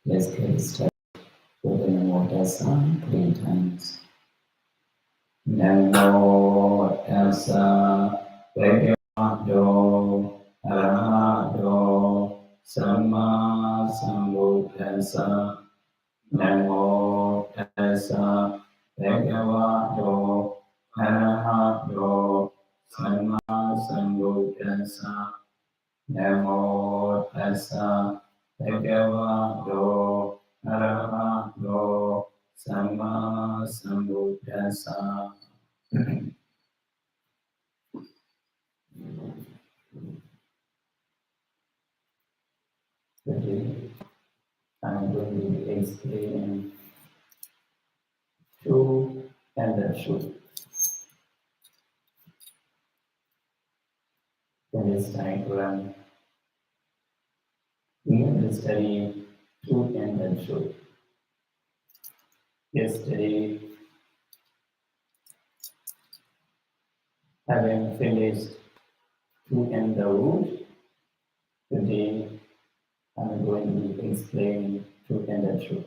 Let's get started with the Namo Tassa 3 times. Namo Tassa Bhagavato Arahato Samma Sambuddhassa. Namo Tassa Bhagavato Arahato Samma Sambuddhassa. Namo Tassa Bhagavato Arahato Samma Sambuddhassa. Today I'm going to be explaining truth and the truth. In this diagram, we have to study truth and the truth. Yesterday, having finished truth and the root, today I'm going to be explaining truth and the truth.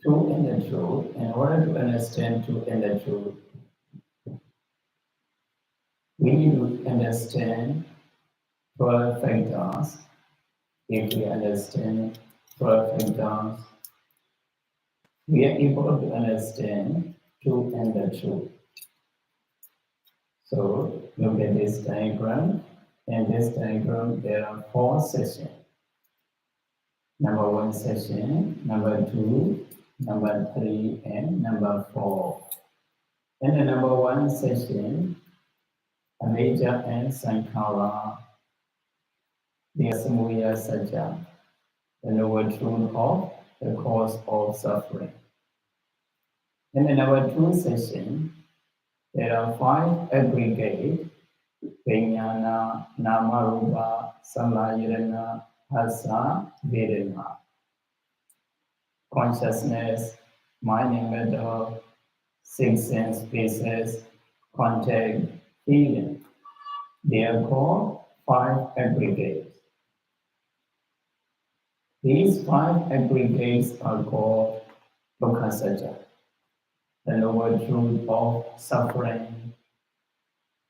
Truth and the truth, in order to understand truth and the truth, we need to understand 12 factors. If we understand 12 factors, we are able to understand truth and the truth. So look at this diagram. In this diagram, there are 4 sessions. Number 1 session, number 2, number 3, and number 4. In the number 1 session, Anicca and Sankhara, the Samudaya Satya, the lower truth of the cause of suffering. In the number 2 session, there are 5 aggregate, Vijnana, Namarupa, Samayana, Hasa, Vedana. Consciousness, mind and matter, 6 sense spaces, contact, feeling. They are called 5 aggregates. These 5 aggregates are called Dukkha Satya, the lower truth of suffering.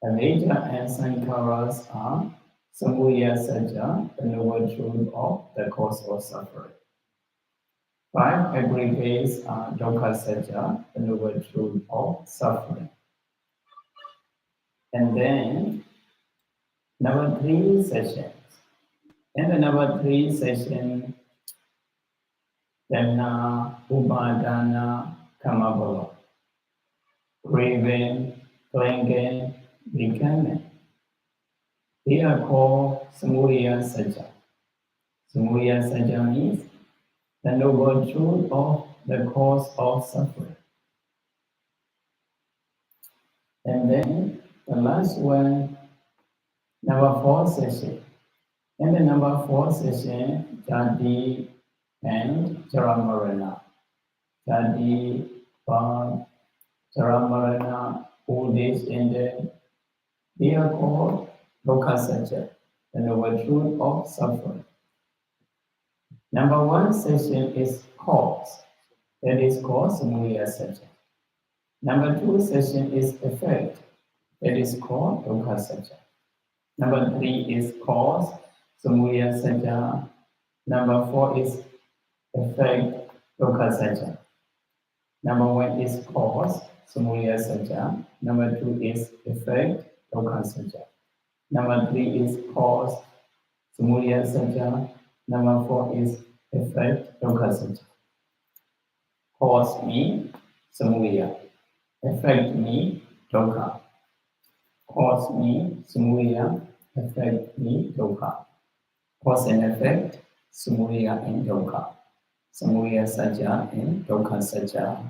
Anicca and Sankharas are Samudaya Satya, the lower truth of the cause of suffering. 5 aggregates are Dukkha Satya, the lower truth of suffering. And then, number 3 sessions. In the number 3 session, Tanha, Upadana, Kamabhava. Craving, clinging, becoming. They are called Samudaya Satya. Samudaya Satya means the noble truth of the cause of suffering. And then the last one, number 4 session. In the number 4 session, Jati and Jaramarana. Jati, birth, Jaramarana, old age, and death. They are called Dukkha Satya, the noble truth of suffering. Number 1 session is cause. That is called Samudaya Satya. Number 2 session is effect. That is called Dukkha Satya. Number 3 is cause, Samudaya Satya. Number 4 is effect, Dukkha Satya. Number 1 is cause, Samudaya Satya. Number 2 is effect, Dukkha Satya. Number 3 is cause, Samudaya Satya. Number 4 is effect, Dukkha Satya. Cause means Samudaya. Effect means Dukkha. Cause means Samudaya. Effect means Dukkha. Cause and effect, Samudaya and Dukkha. Samudaya Satya and Dukkha Satya.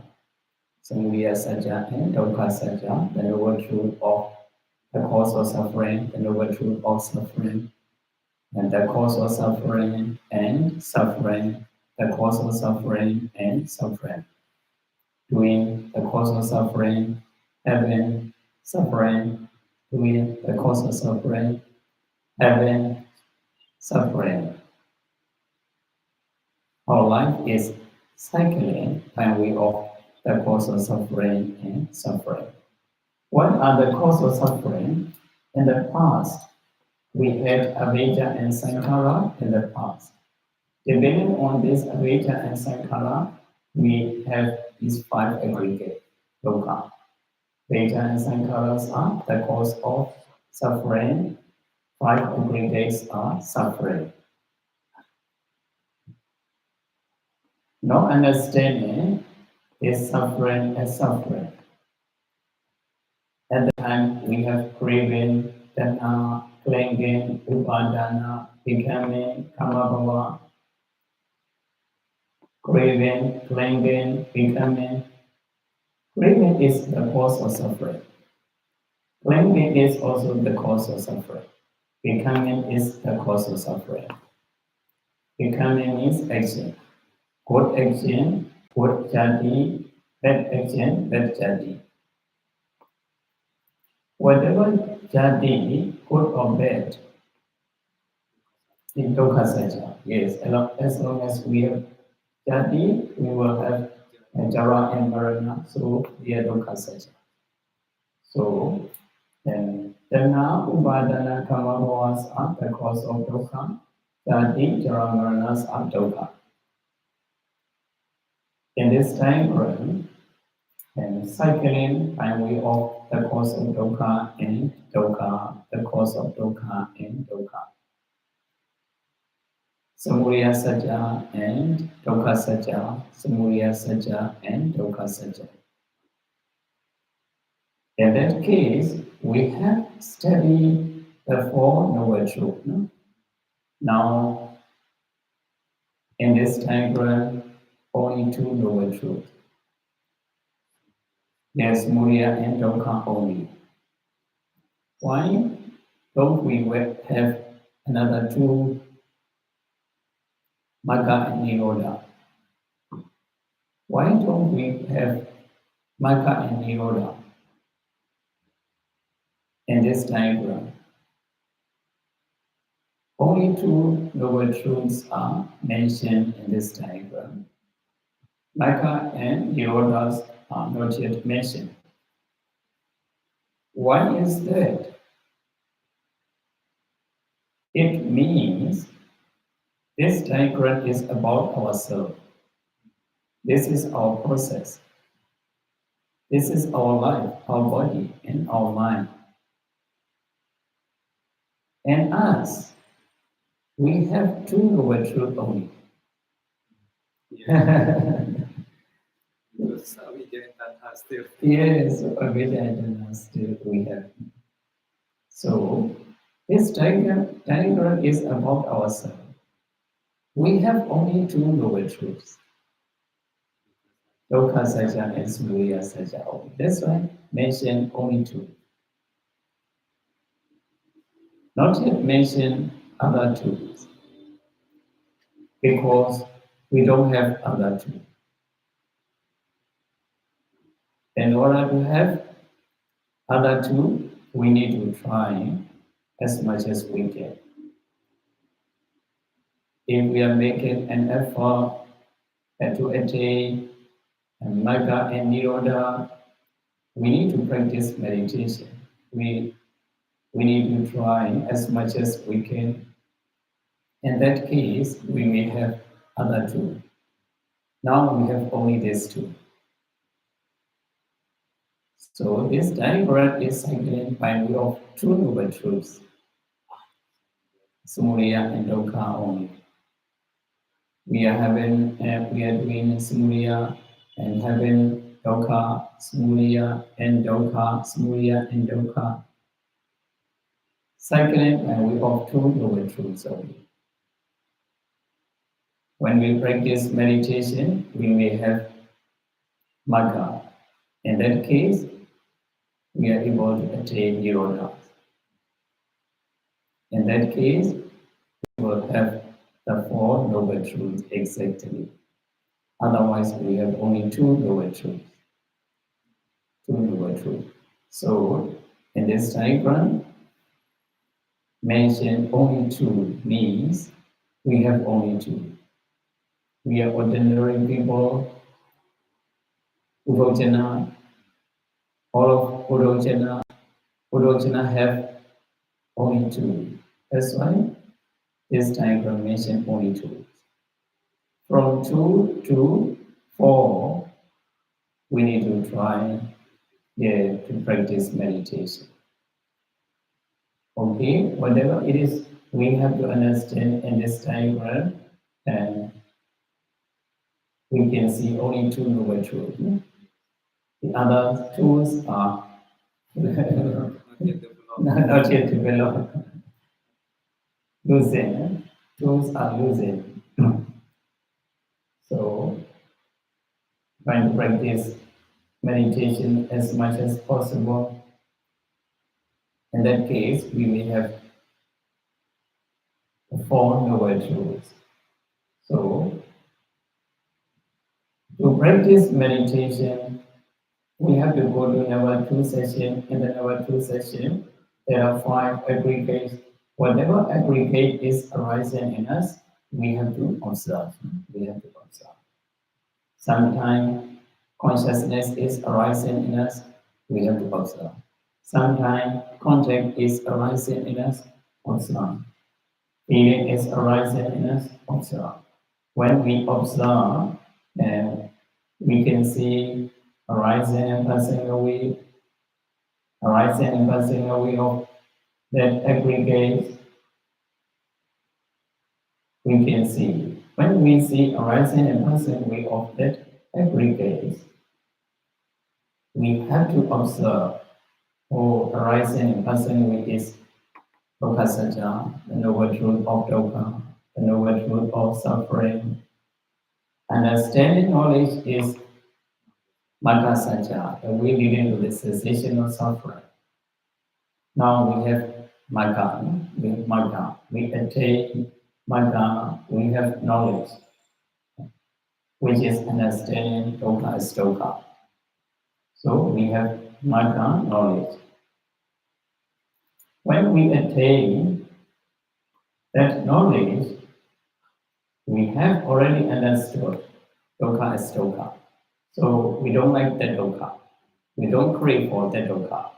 Samudaya Satya and Dukkha Satya, the noble truth of the cause of suffering, the noble truth of suffering, and the cause of suffering and suffering, the cause of suffering and suffering. Doing the cause of suffering, having suffering, doing the cause of suffering, having suffering. Our life is cycling by way of the cause of suffering and suffering. What are the causes of suffering? In the past, we had Avijja and Sankhara in the past. Depending on this Avijja and Sankhara, we have these five aggregate dukkha. Avijja and Sankharas are the cause of suffering. Five aggregates are suffering. No understanding is suffering as suffering. At the time, we have craving, tanha, clinging, upadana, becoming, kamabhava, craving, clinging, becoming. Craving is the cause of suffering. Clinging is also the cause of suffering. Becoming is the cause of suffering. Becoming means action. Good action, good jati, bad action, bad jati. Whatever jati, good or bad, in dukkha saja. Yes, as long as we have jati, we will have jara and marana, so we are dukkha saja. So, then tanha, upadana, kamabhavas are the cause of dukkha. Jati, jara, maranas are dukkha. In this diagram, and cycling by way of the cause of dukkha and dukkha, the cause of dukkha and dukkha. Samudaya Satya and Dukkha Satya, Samudaya Satya and Dukkha Satya. In that case, we have studied the Four Noble Truths. No? Now, in this diagram, only two Noble Truths. There's Samudaya and Dukkha only. Why don't we have another two, Magga and Nirodha? Why don't we have Magga and Nirodha in this diagram? Only two noble truths are mentioned in this diagram. Magga and Nirodhas are not yet mentioned. Why is that? It means this diagram is about ourselves. This is our process. This is our life, our body, and our mind. And us, we have two noble truths only. Yes, Avijja and Tanha still we have. So, this diagram is about ourselves. We have only two noble truths. Dukkha Satya and Samudaya Satya. That's why mention only two. Not yet mention other truths. Because we don't have other two. In order to have other two, we need to try as much as we can. If we are making an effort to attain Magga and Nirodha, we need to practice meditation. We need to try as much as we can. In that case, we may have other two. Now we have only these two. So this diagram is cycling by way of two noble truths, Samudaya and Dukkha only. We are doing Samudaya and having Dukkha, Samudaya and Dukkha, Samudaya and Dukkha. Cycling by way of two noble truths only. When we practice meditation, we may have Magga. In that case, we are able to attain Nirodha. In that case, we will have the Four Noble Truths exactly. Otherwise, we have only two Noble Truths. Two Noble Truths. So, in this diagram, mention only two means we have only two. We are ordinary people. Udojana, all of Udojana have only two. That's why this diagram mentioned only two. From 2 to 4, we need to try to practice meditation. Okay, whatever it is, we have to understand in this diagram, and we can see only two noble truths. The other tools are not yet developed. Losing. Tools are losing. So, trying to practice meditation as much as possible. In that case, we may have 4 noble truths. So, to practice meditation, we have to go to number 2 session. In the number 2 session, there are 5 aggregates. Whatever aggregate is arising in us, we have to observe. We have to observe. Sometimes consciousness is arising in us, we have to observe. Sometimes contact is arising in us, observe. Feeling is arising in us, observe. When we observe, we can see arising and passing away, arising and passing away of that aggregate. We can see. When we see arising and passing away of that aggregate, we have to observe arising and passing away is dukkha satya, the noble truth of dukkha, the noble truth of suffering. Understanding knowledge is magga satya, the way leading to the cessation of suffering. Now we have magga, we attain magga, we have knowledge, which is understanding dukkha as dukkha. So we have magga, knowledge. When we attain that knowledge, we have already understood dukkha as dukkha. So we don't like that dukkha. We don't crave for that dukkha.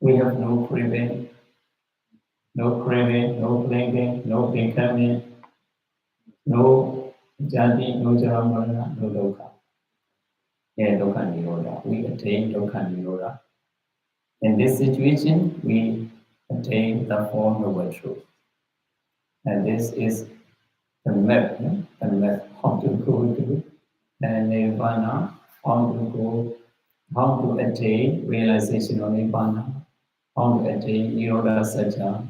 We have no craving, no clinging, no becoming, no jati, no jara-marana, no dukkha. Yeah, dukkha nirodha. We attain dukkha nirodha. In this situation, we attain the 4 noble truths. And this is the map how to go to nirvana, how to attain realization of nirvana, how to attain nirodha satya.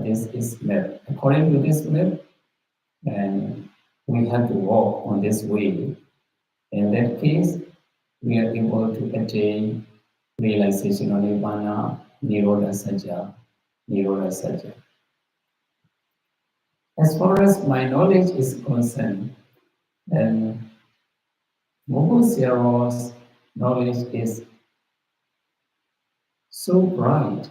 This is map. According to this map, and we have to walk on this way. In that case, we are able to attain realization of nirvana, nirodha satya, nirodha satya. As far as my knowledge is concerned, then Mogo Zero's knowledge is so bright.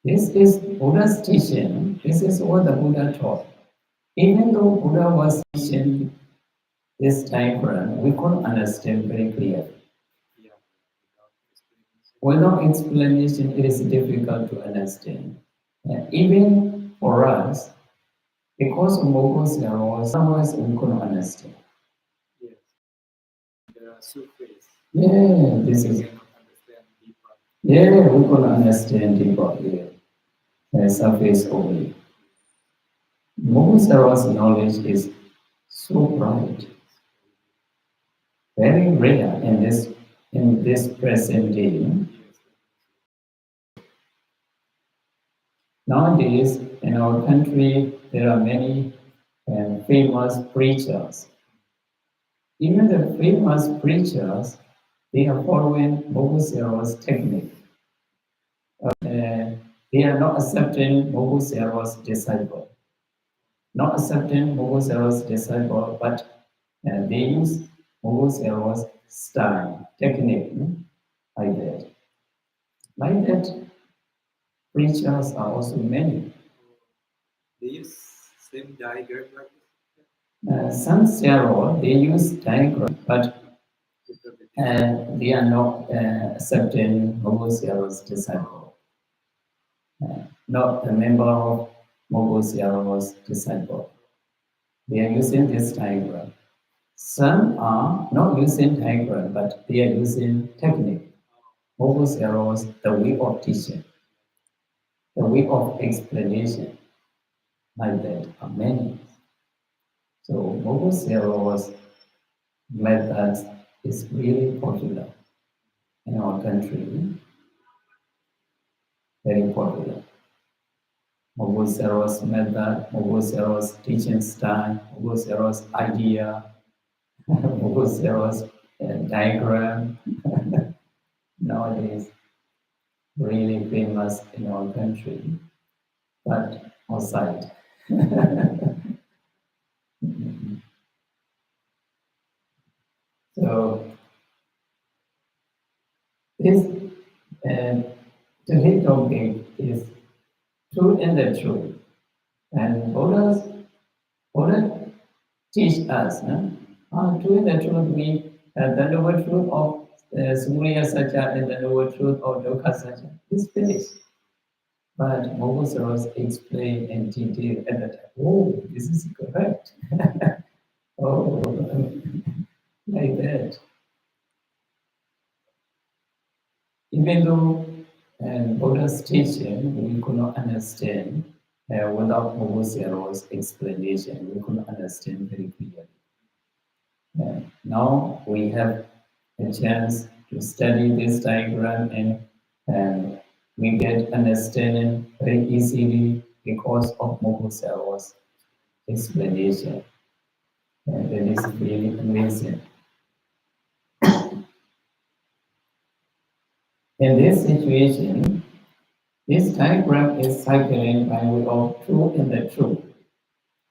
This is Buddha's teaching. This is what the Buddha taught. Even though Buddha was teaching this diagram, we couldn't understand very clearly. Without explanation, it is difficult to understand. And even for us, because of Mogo Zero, sometimes we couldn't understand. There are surface. Yeah, this is. Yeah, we couldn't understand deeper. Yeah, surface only. Mogo Zero's knowledge is so bright, very rare in this present day. Nowadays, in our country, there are many famous preachers. Even the famous preachers, they are following Mogo Zero's technique. They are not accepting Mogo Zero's disciple. Not accepting Mogo Zero's disciple, but they use Mogo Zero's style, technique, like that. Like that, preachers are also many. They use same diagram like Some CRO, they use diagram, but they are not accepting Mogo CRO's disciple. Not a member of Mogo CRO's disciple. They are using this diagram. Some are not using diagram, but they are using technique. Mogo CRO's the way of teaching, the way of explanation, like that are many. So Mogo CRO's methods is really popular in our country, very popular. Mogo CRO's method, Mogo CRO's teaching style, Mogo CRO's idea, Mogo CRO's diagram. Nowadays, really famous in our country, but outside. So this today's topic is truth and the truth. And Buddha teach us, truth and the truth means the noble truth of Sumriya Satya and the noble truth of Dukkha Satya is finished. But Mogusaros explain in detail at the time. Oh, this is correct. Oh, like that. Even though Buddha's teaching we could not understand without Mogusaros' explanation, we could not understand very clearly. Now we have a chance to study this diagram and we get understanding very easily because of Mogusaros' explanation. And that is really amazing. In this situation, this diagram is cycling by way of truth and the truth.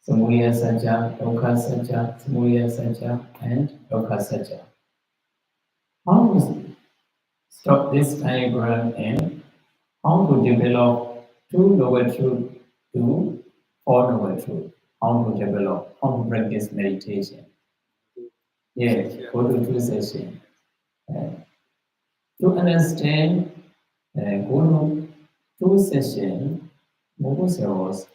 Samudaya Satya, Dukkha Satya, Samudaya Satya, and Dukkha Satya. How to stop this diagram and how to develop two noble truth to four noble truth? How to develop, how to practice meditation? Yes, go to two sessions. To understand Guru two session, Mogusaros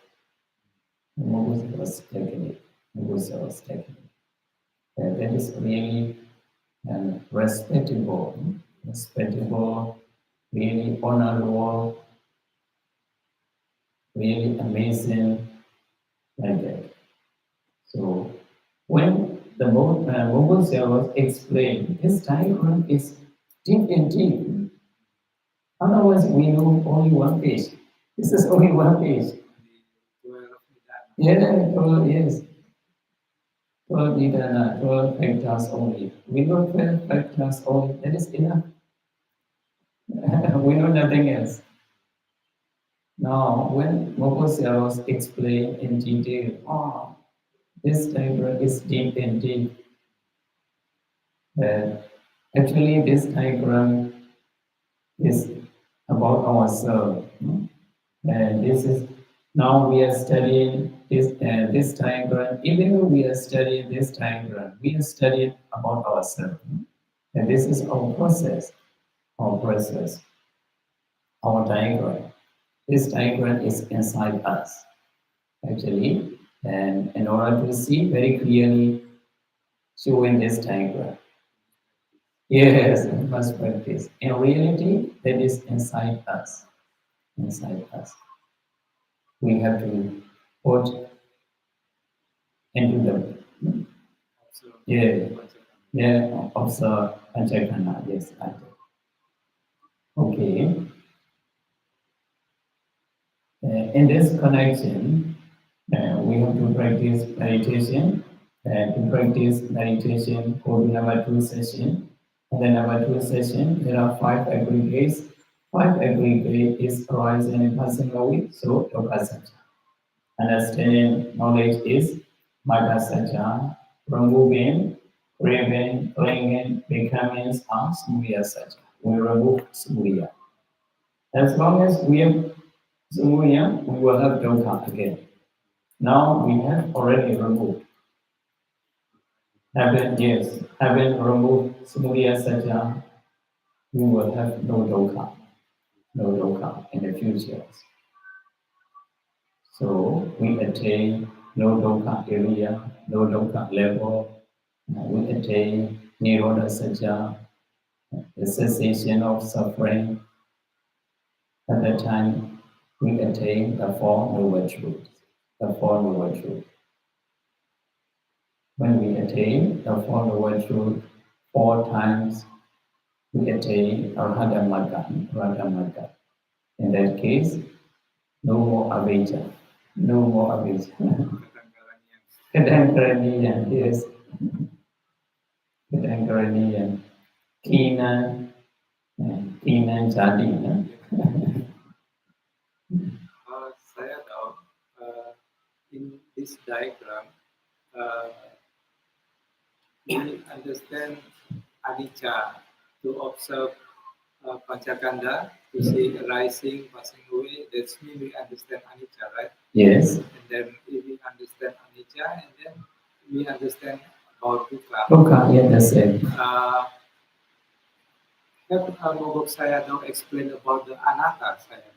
technique. Mogusaros technique. That is really respectable, really honorable, really amazing like that. So when the Mogusaros explain this diagram is deep and deep. Otherwise, we know only one page. This is only one page. Yeah, 12, yes. 12 Nidana, 12 factors only. We know 12 factors only. That is enough. We know nothing else. Now, when Mogusaros explain in detail, this diagram is deep and deep. Actually, this diagram is about ourselves. And this is now we are studying this diagram. Even though we are studying this diagram, we are studying about ourselves. And this is our process, our diagram. This diagram is inside us, actually. And in order to see very clearly, showing this diagram. Yes, we must practice. In reality, that is inside us. Inside us. We have to put into the observe Panchakhanda. Yes, I do. Okay. In this connection, we have to practice meditation. To practice meditation, go to number 2 session. And then number 2 session, there are 5 aggregates. 5 aggregate is arising and passing away, so Dukkha Satya. Understanding knowledge is Magga Satya, removing, craving, clinging, becoming are Samudaya Satya. We remove Samudaya. As long as we have Samudaya, we will have Dukkha again. Now we have already removed. Having removed Samudaya Satya, we will have no dukkha in the future. So we attain no dukkha area, no dukkha level. We attain Nirodha Satya, the cessation of suffering. At that time, we attain the Four Noble Truths. The Four Noble Truths. When we attain the Four Noble Truths 4 times, we attain Arhata Magga. In that case, no more avijja. No more avijja. Kadang-karanian, yes. Kadang-karanian. Kina jadi. Saya tahu in this diagram we understand anicca to observe panchakanda to see rising, passing away. That's mean we understand anicca, right? Yes. And then if we understand anicca, and then we understand about dukkha. Dukkha, yeah, that's it. Have Mogok Sayadaw explain about the anatta Sayadaw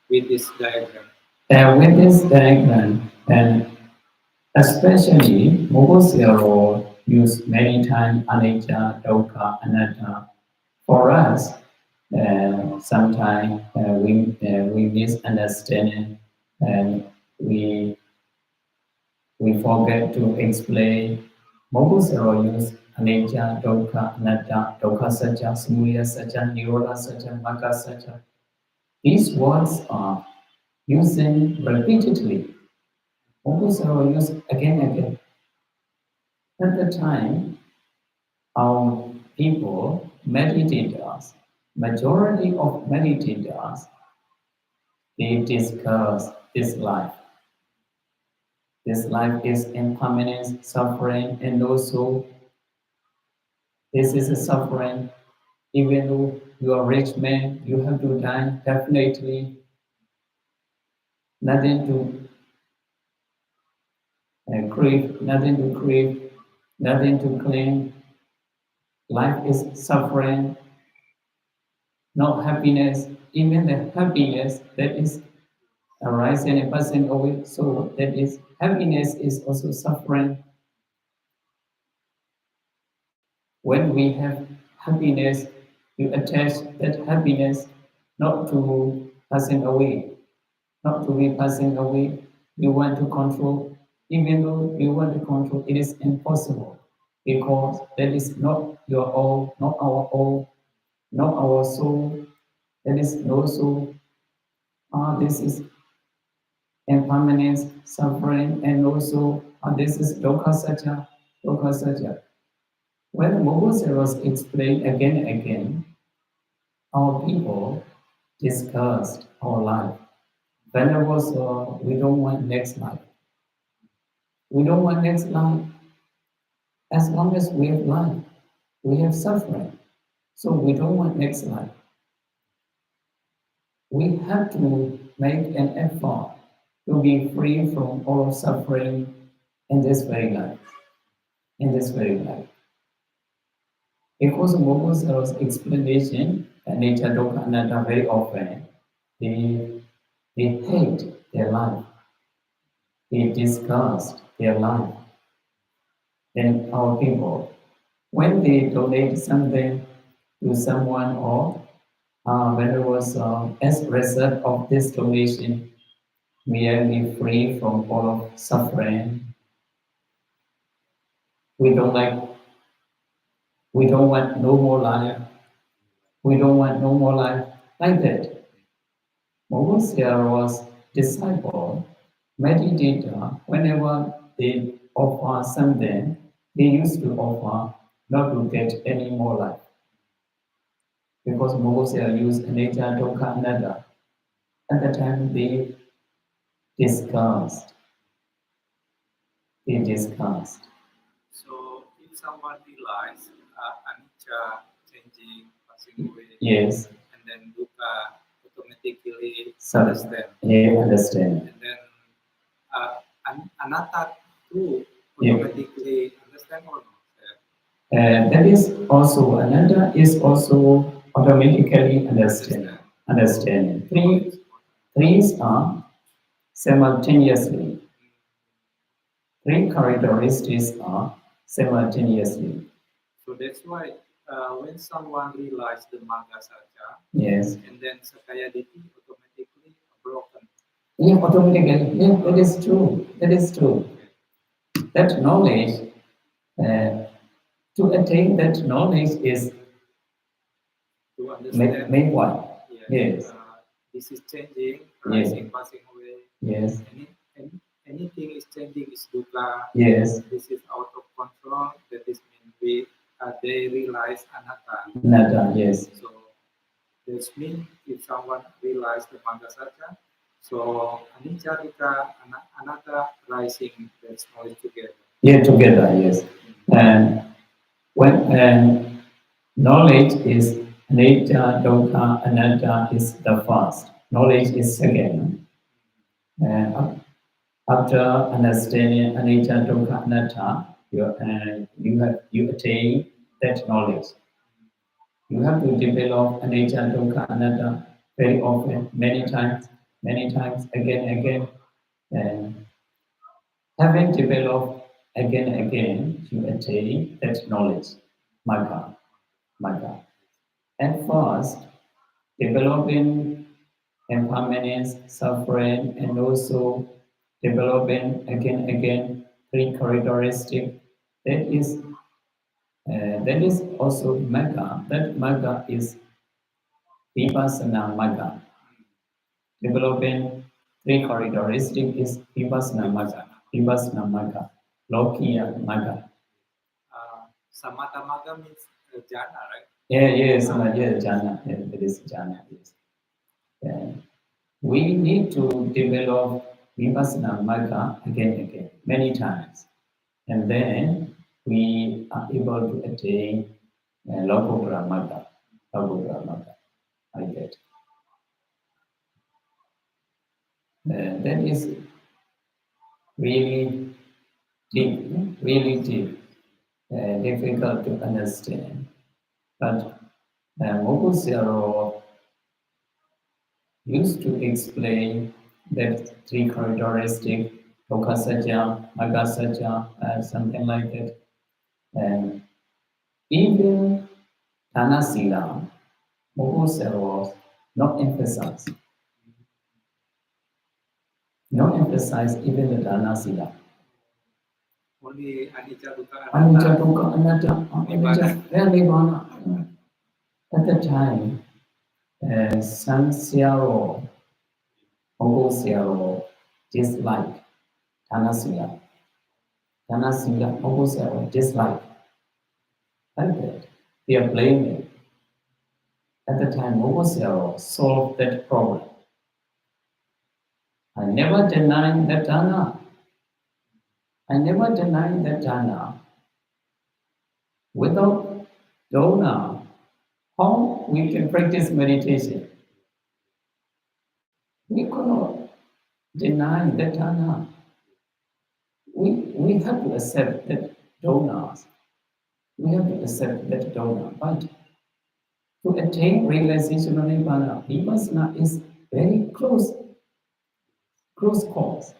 with this diagram? With this diagram, and especially Mogosero use many times anicca, dukkha, anatta. For us, sometimes we misunderstand and we forget to explain. Mogosero use anicca, dukkha, anatta, dukkha satya, samudaya satya, nirodha satya, magga satya. These words are using repeatedly. Mogosero use again and again. At the time, our people, meditators, majority of meditators, they discuss this life. This life is impermanence, suffering, and also this is a suffering. Even though you are a rich man, you have to die definitely. Nothing to crave, nothing to claim. Life is suffering, no happiness. Even the happiness that is arising and passing away, so that is happiness is also suffering. When we have happiness, you attach that happiness not to passing away, not to be passing away. You want to control, even though you want to control, it is impossible because that is not your own, not our own, not our soul. That is no soul. This is impermanence, suffering, and also this is dukkha satya, dukkha satya. When Mogoseros explained again and again, our people discussed our life. Whenever we don't want next life. We don't want next life. As long as we have life, we have suffering. So we don't want next life. We have to make an effort to be free from all suffering in this very life. In this very life. Because of Mogosero's explanation, nature dukkha anatta very often, they hate their life. They disgust their life. Then our people, when they donate something to someone or when it was as a result of this donation, we are be free from all of suffering. We don't want no more life. We don't want no more life like that. Mogosero's disciple, meditator, whenever they offer something, they used to offer not to get any more life. Because Mogosero used anicca, dukkha, anatta. At the time they discussed. So if someone realizes anicca changing, passing away, Yes. and then dukkha automatically So, understand. yeah, understand. And then anatta too Yeah. automatically understand or not? That is also another is also automatically understanding. Threes are simultaneously. Three characteristics are simultaneously. So that's why when someone realizes the Magga Saja, Yes. and then Sakaya Ditti automatically broken. Yeah, automatically. Yeah, that is true. That is true. That knowledge, to attain that knowledge is To understand. make what? Yes. This is changing, Yes. rising, passing away. Yes. Anything is changing is dukkha. Yes. This is out of control. That is mean they realize anatta. Anatta, yes. So this means if someone realize the Magga Saja, so anicca, dukkha, anatta rising, that's all together. Yeah, together, yes. And when knowledge is anicca, dukkha, anatta is the first. Knowledge is second. And after understanding anicca, dukkha, anatta, you attain that knowledge. You have to develop anicca, dukkha, anatta very often, many times, again. And having developed again, you attain that knowledge, Magga. At first, developing impermanence, suffering, and also developing again three characteristics. That is also Magga. That Magga is Vipassana Magga. Developing three characteristics is Vipassana Magga, Lokiya Magga. Samatha Magga means jhana, right? Yes, jhana. Yeah, that is jhana. Yes. Yeah. We need to develop Vipassana Magga again, many times. And then we are able to attain Lokottara Magga. Like that. That is really deep, difficult to understand. But Mokusero used to explain that three characteristics, Tokasaja, Magasaja, something like that. And even Tanasila, Mokusero not emphasize even the Tanasila. Only anicca, dukkha, Anicca, dukkha, anatta, Nibbana. At the time, San Xiao, Hongou Xiao disliked Tanasila. Tanasila, Hongou Xiao disliked. Like that. They are blaming. At the time, Hongou Xiao solved that problem. I never denied the Dana. Without Dona, how we can practice meditation? We cannot deny the Dana. We have to accept that Donas. We have to accept that Dona. But to attain realization of Nibbana, Vipassana is very close cause.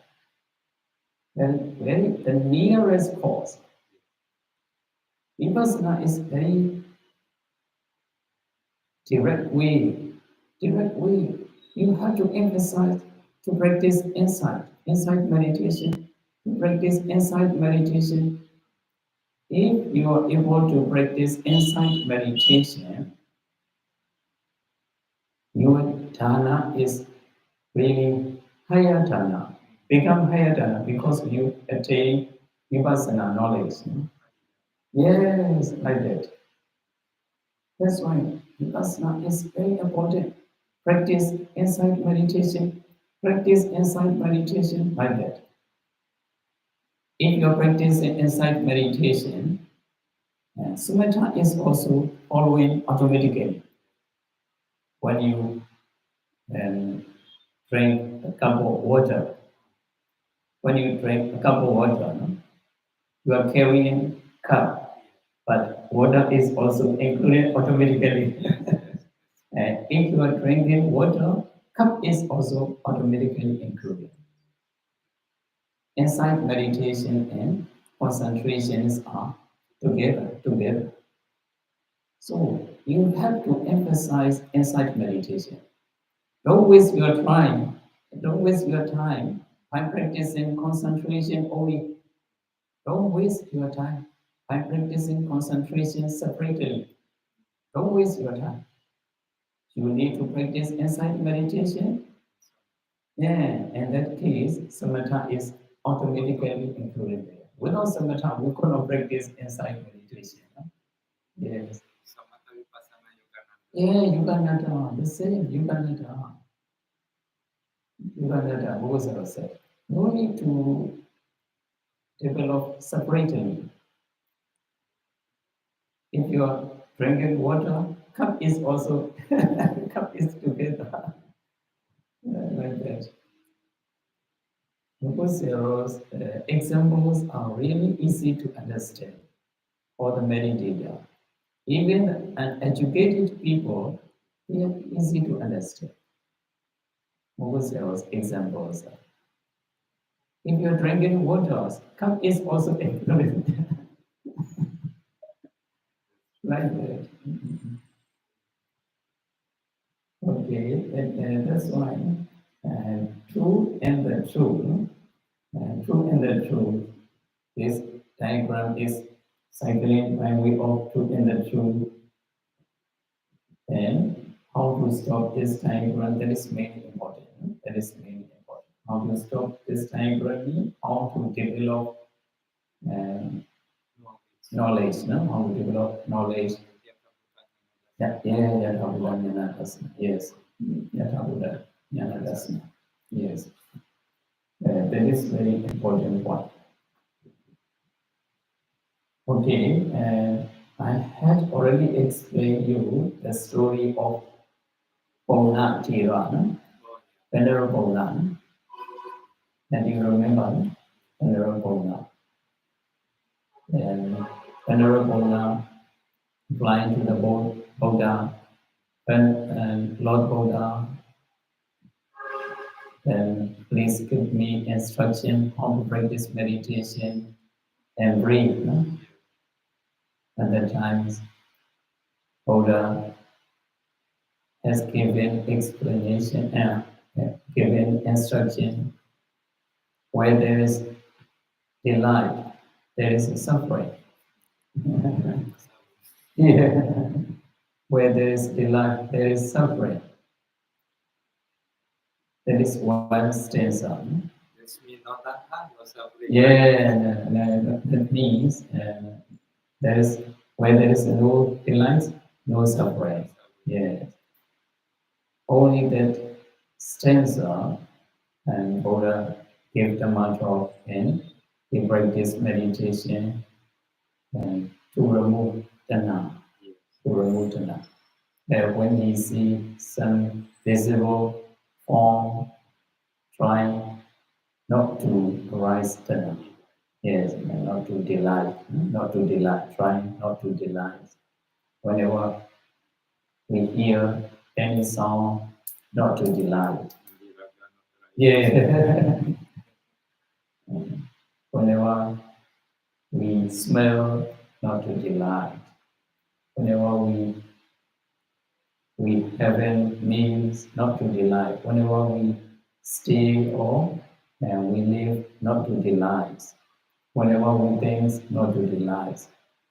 The nearest cause. Vipassana is very direct way. You have to emphasize to practice insight meditation. If you are able to practice insight meditation, your dana is really higher dana. Become higher dana because you attain vipassana knowledge. Yes, like that. That's why vipassana is very important. Practice insight meditation like that. If you're practicing insight meditation, samatha is also following automatically. When you drink a cup of water, When you drink a cup of water, no? You are carrying cup, but water is also included automatically. And if you are drinking water, cup is also automatically included. Insight meditation and concentrations are together. So you have to emphasize insight meditation. Don't waste your time. Don't waste your time by practicing concentration only. Don't waste your time by practicing concentration separately. Don't waste your time. You need to practice insight meditation. Yeah, in that case, samatha is automatically included there. Without samatha, we cannot practice insight meditation. No? Yes. Samatha Vipassana Yogananda. Yeah, Yogananda, the same, Yogananda. Yogananda, Bhagavad said. No need to develop separately. If you are drinking water, cup is also cup is together. Like that. Because examples are really easy to understand for the meditator. Even uneducated people, they are easy to understand. Because examples. If you're drinking water, cup is also included. Like that. Okay, and that's why true and the true, true and the true. This diagram is cycling by way of truth and the truth. And how to stop this diagram, that is mainly important. That is mainly important. How to stop this diagram, how to develop um, knowledge, no? How to develop knowledge. Yatha Jnana Dasana. Yes. Yatha Jnana Dasana. Yes. That is very important point. Okay, I had already explained you the story of Pona Tira, Venerable Pona. And you remember Venerable Pona. And Venerable Pona flying to the Buddha, when Lord Buddha, then please give me instruction how to practice meditation and breathe. No? At that time, Buddha has given explanation and given instruction. Where there is delight, there is suffering. Yeah. Where there is delight, there is suffering. That is one stanza. That's me not tahan, no suffering. Yeah, that means there is where there is no delight, no suffering. Yeah. Only that stanza and Buddha gave the mantra and he practiced meditation and to remove tanha, to remove tanha. That when he see some visible form trying not to arise tanha, yes, not to delight, trying not to delight. Whenever we hear any sound, not to delight. Yeah. Whenever we smell, not to delight. Whenever we having meals, not to delight. Whenever we stay or we live, not to delight. Whenever we think, not to delight.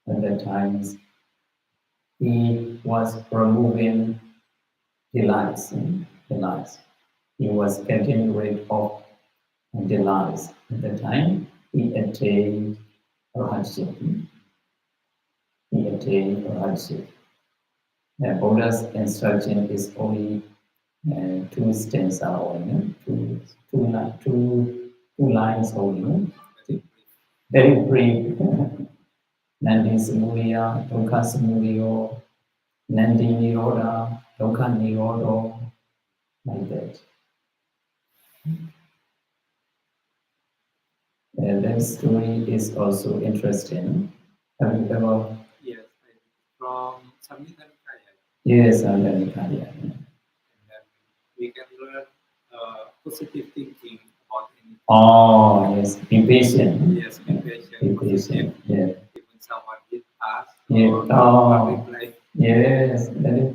At that times, he was removing delights. Delights. He was getting rid of delights. At the time, he attained hardship. He attained hardship. The Buddha's instruction is only two stanza only, two lines only. Very brief. Nandi Samudaya, Dukkha Samudaya, Nandi Nirodha, Dukkha Nirodha, like that. Their story is also interesting. Have you ever? Yes, from Samhita Nikaya. Yes, Andanikaya. And then we can learn positive thinking about anything. Oh, yes, be patient. Yes, be patient, Be positive. patient. Yeah. Even someone hit us Yeah. or Oh, reply. yes, that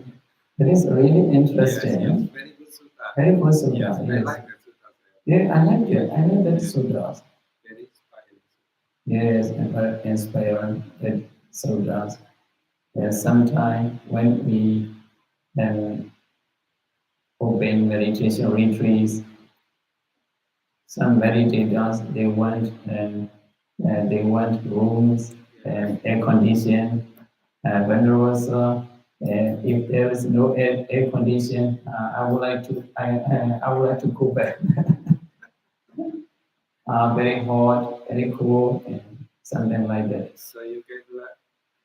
is really Yes, interesting. yes, very good sutta. Very good sutta. Yes, I Yes. like that sutta. Yeah, I like it. I like that Yes. sutras. Very inspiring. Yes, and inspiring that sutras. There's sometime when we open meditation retreats, some meditators they want rooms and air condition. When there was if there is no air condition, I would like to go back. Very hot, very cool, and something like that. So you can learn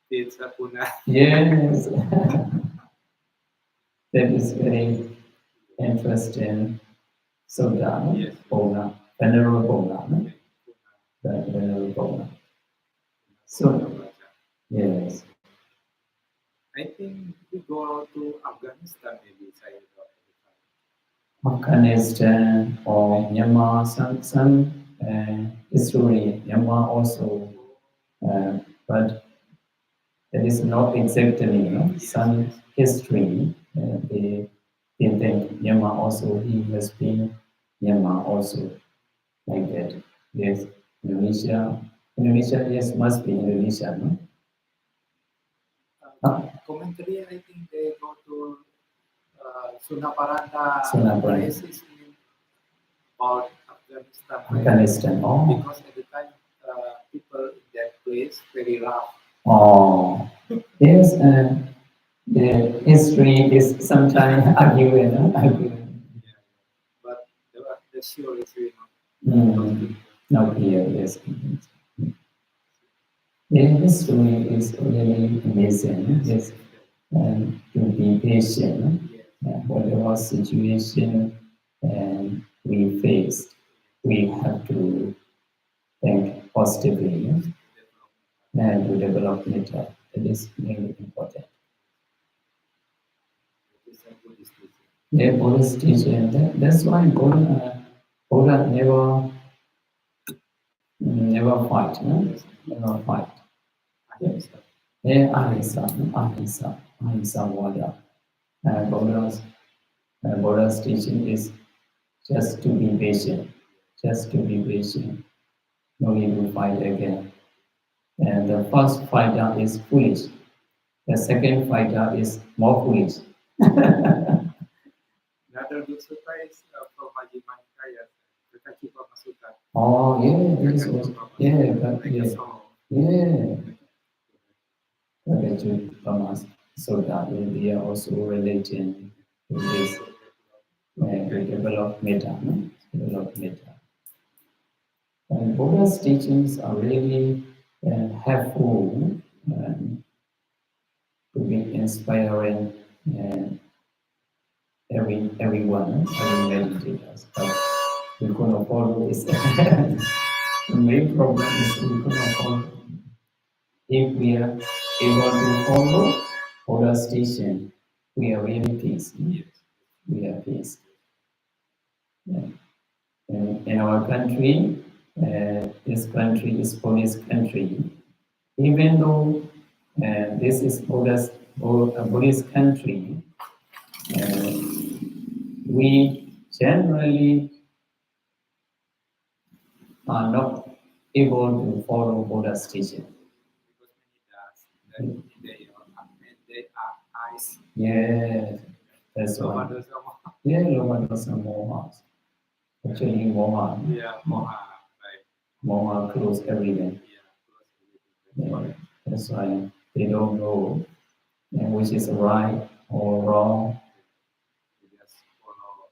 pizza puna. Yes, that is very interesting. So Yes. Bona, Venerable Bona, no? Okay, puna. Venerable Bona. Puna So baca. yes, I think we go to Afghanistan maybe saya go every time. Afghanistan or Myanmar, some history, Myanmar also, but that is not exactly, you know, some history. They think Myanmar also, he has been Myanmar also, like that. Yes, Indonesia, yes, must be Indonesia, no? Commentary, I think they go to Sunaparanta Sunaparanta. places about Afghanistan. Afghanistan, oh. Because at the time, people in that place very rough. Oh, yes, the history is sometimes arguing, no? Arguing. Yeah. But the sure is really Not clear, yes. The history is really amazing, yes. And to be patient, whatever situation we face, we have to think positively and to develop it. It is really important. It's a Buddhist teaching. Yeah, Buddhist teaching. That's why Buddha never fight, no? Never fight. Ahimsa. Yeah, ahimsa warrior. Buddha's teaching is just to be patient, just to be patient. No need to fight again. And the first fighter is foolish. The second fighter is more foolish. Another good sutta is from Majjhima Nikaya, Kakachipa Sutta. Oh yeah, this was yeah, but Like a yeah, song. yeah. Okay, to Thomas. So that they are also relating to this to develop metta, no? Develop metta. And Buddha's teachings are really helpful to be inspiring everyone, every meditators. But we cannot follow this. The main problem is we cannot follow. If we are able to follow Buddha's teaching, we are really peace. We are peace. Yeah. In our country, this country is Buddhist country. Even though this is Buddhist country, we generally are not able to follow Buddha's teaching. Because many does, they are eyes. Yeah, that's Loma why. dosa moha. Yeah, Loma dosa moha. Actually, moha. Yeah, moha. Right. Moha close everything. Yeah, close everything. Yeah, that's why they don't know which is right or wrong. They just follow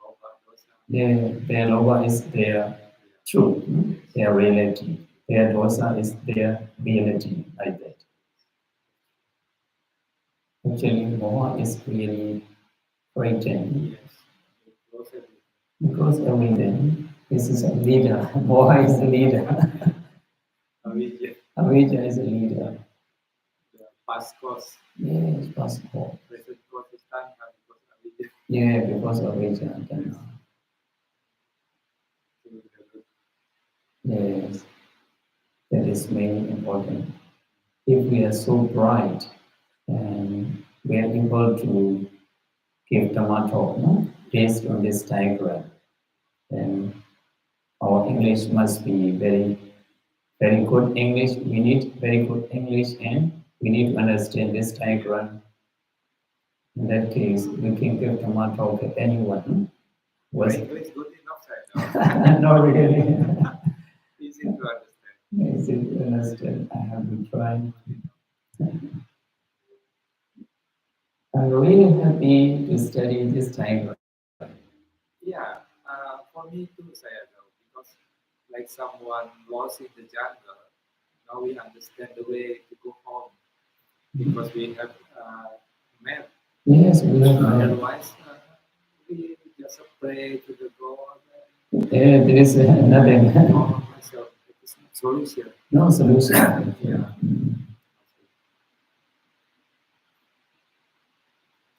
loma dosa. Yeah, their loba is their truth, their reality. Their dosa is their reality, like that. Actually, moha is really frightening Yes, close everything. because everything This is a leader. Moha is a leader. Avijja, Avijja is a leader. the past cause, Yes, possible. present cause is tanha because avijja. Yeah, because of Avijja. Then, yes, that is very important. If we are so bright and we are able to give Dhamma talk, no? Based on this diagram, then our English must be very good English. We need very good English and we need to understand this diagram. In that case, we can give Dhamma talk to anyone. Your Was English good enough, sir. not really. Easy to understand. Easy to understand. I have to try. I'm really happy to study this diagram. Yeah, for me too, saya tahu because like someone lost in the jungle, now we understand the way to go home because we have map. Yes, we have map. Otherwise, we just pray to the God. Yeah, there is nothing. Oh, myself, it is not solution. No solution. Yeah.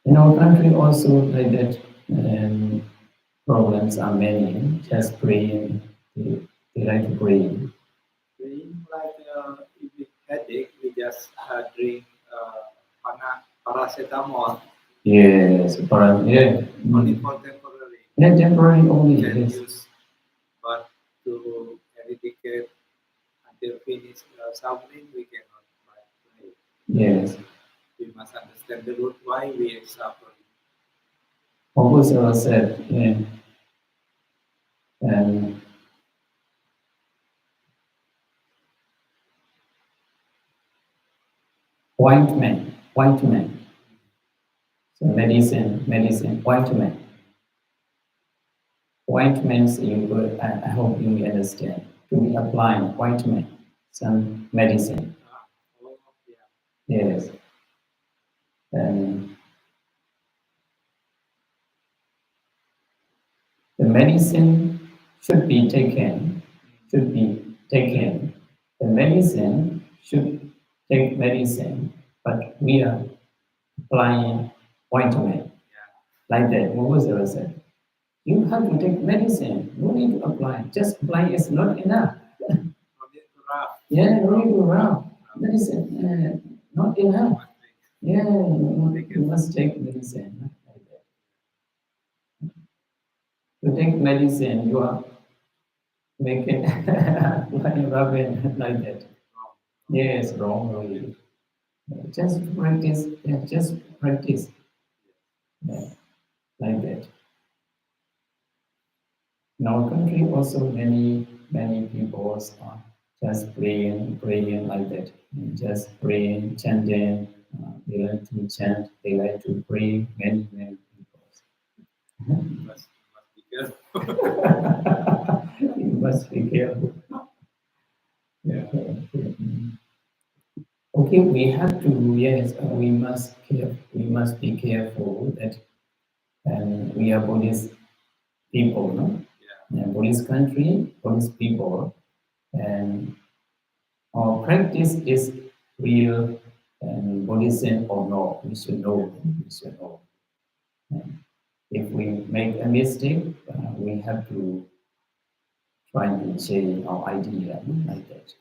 In our country also like that, problems are many. Just praying, they like to pray. Praying like if we headache, we just drink paracetamol. Yes, yeah. Only for temporary. Yeah, temporary only. Can Yes. use, but to eradicate until finish suffering, we cannot pray. Yes. We must understand the root why we are suffering. Prabhupada said, ointment. So medicine, ointment. Ointments, I hope you understand. To be applying ointment, some medicine. Oh, yeah. Yes. And the medicine should be taken. The medicine should take medicine, but we are applying ointment. Like that. What was the said? You have to take medicine. No need to apply. Just apply is not enough. No need to rub. Yeah, no need to rub. Medicine, not enough. Yeah, you must take medicine. Like that. To take medicine, you are making rubbing like that. Yes, wrong way. Just practice. Yeah, just practice. Yeah, like that. In our country, also many people are just praying like that. Just praying, chanting. They like to chant. They like to pray. Many people. Must be careful. You must be careful. Yeah. Okay, we have to. Yes, we must be careful that we are Buddhist people, no? Yeah. Buddhist country, Buddhist people, and our practice is real Buddhism or not. We should know. If we make a mistake, we have to try to change our idea like that.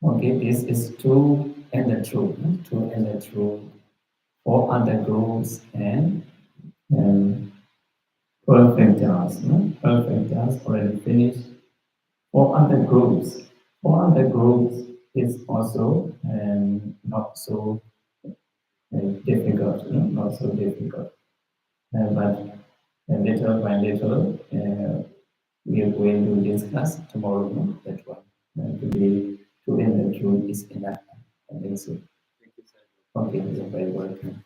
Okay, this is true and the truth. For other groups and perfect dance. Perfect dance already finished. For other groups, it's also not so difficult. Not so difficult. But little by little, we are going to discuss tomorrow. That one. Today, to end the truth is enough. I think so. Thank you, sir. Okay, you're very welcome.